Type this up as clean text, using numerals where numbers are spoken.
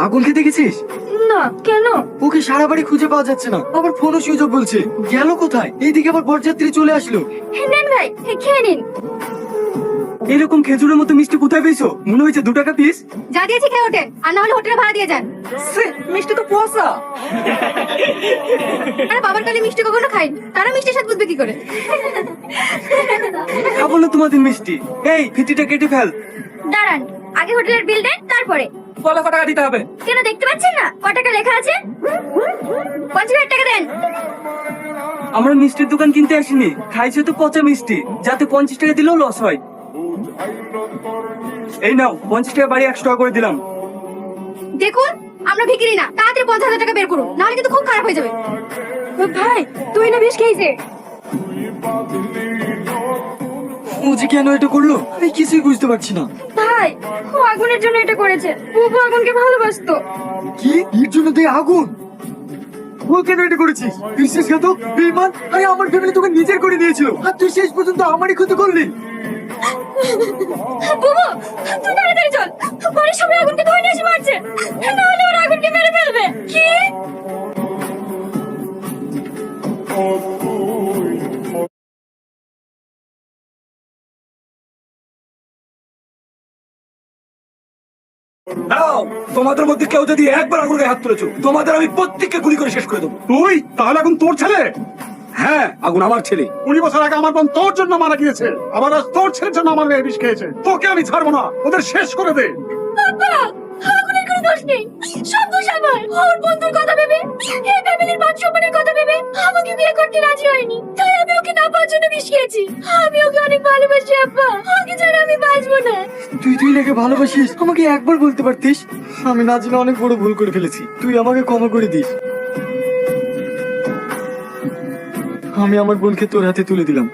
আগুনকে দেখেছিস? না, কেন? ওকে সারা বাড়ি খুঁজে পাওয়া যাচ্ছে না, আবার ফোনও সুইচ অফ বলছে। গেল কোথায়? এইদিকে আবার বরযাত্রী চলে আসলো। নেন ভাই, খেয়ে নিন। এরকম খেজুরের মতো মিষ্টি কোথায় পেয়েছো? মনে হয়েছে 2 টাকা পিস। যা দিয়েছি খেয়ে ওঠেন, আর না হলে হোটেলে ভাড়া দিয়ে যান। মিষ্টি তো পয়সা। আরে বাবার কালে মিষ্টি কখনো খাইনি, তারা মিষ্টি স্বাদ বুঝবে কি করে? খাবো না তোমাদের মিষ্টি। এই ফিতিটা কেটে ফেল। দাঁড়ান, আগে হোটেলের বিল দেন, তারপরে। বলা কত টাকা দিতে হবে? কেন দেখতে পাচ্ছেন না কত টাকা লেখা আছে? 50,000 টাকা দেন। আমরা মিষ্টির দোকান কিনতে আসিনি, খাইছে তো পচা মিষ্টি, যাতে 50 টাকা দিলেও লস হয়। এই নাও 50 টাকা বাড়ি 100 টাকা করে দিলাম। দেখুন, আমরা ভিখিরি না, তাড়াতাড়ি 50,000 টাকা বের করুন, নাহলে কিন্তু খুব খারাপ হয়ে যাবে। ভাই, তুই না বিষ খেয়েছে। ও যে কেন এটা করলো আমি কিছুই বুঝতে পারছি না। ভাই, ও আগুনের জন্য এটা করেছে। বুবু আগুনকে ভালোবাসতো। কি এর জন্য তুই আগুন? ও কেন এটা করেছিস? বিশ্বাসঘাত, বেঈমান। আরে আমার ফ্যামিলি তোকে নিজের করে নিয়েছিল, আর তুই শেষ পর্যন্ত আমারই ক্ষতি করলি। বুবু, তুই তাড়াতাড়ি চল, বাড়ির সবাই আগুনকে ধরে নিয়ে এসে মারছে, নাহলে ওরা আগুনকে মেরে ফেলবে। কি? দাও, তোমাদের মধ্যে কেউ যদি একবার আগুনে হাত তুলেছো, তোমাদের আমি প্রত্যেককে গুলি করে শেষ করে দেবো। তুই তাহলে এখন তোর ছেলে? হ্যাঁ, আগুন আমার ছেলে। 20 বছর আগে আমার বোন তোর জন্য মারা গিয়েছে, আবার আজ তোর ছেলের জন্য আমার মেয়ে বিষ খেয়েছে। তোকে আমি ছাড়বো না, ওদের শেষ করে দে। বাবা, আগুনের কোনো দোষ নেই, সব দোষ আমার। ওর বন্ধুর কথা ভেবে, এই ফ্যামিলির মান সম্মানের কথা ভেবে আমাকে বিয়ে করতে রাজি হয়নি, তাই আমি ওকে না পাওয়ার জন্য বিষ খেয়েছি। আমি ওকে অনেক ভালোবাসি আব্বা, ওকে ছাড়া আমি বাঁচবো না। তুই নাকি ভালোবাসিস? আমাকে একবার বলতে পারতিস। আমি না জেনে অনেক বড় ভুল করে ফেলেছি, তুই আমাকে ক্ষমা করে দিস। আমি আমার বোনকে তোর হাতে তুলে দিলাম।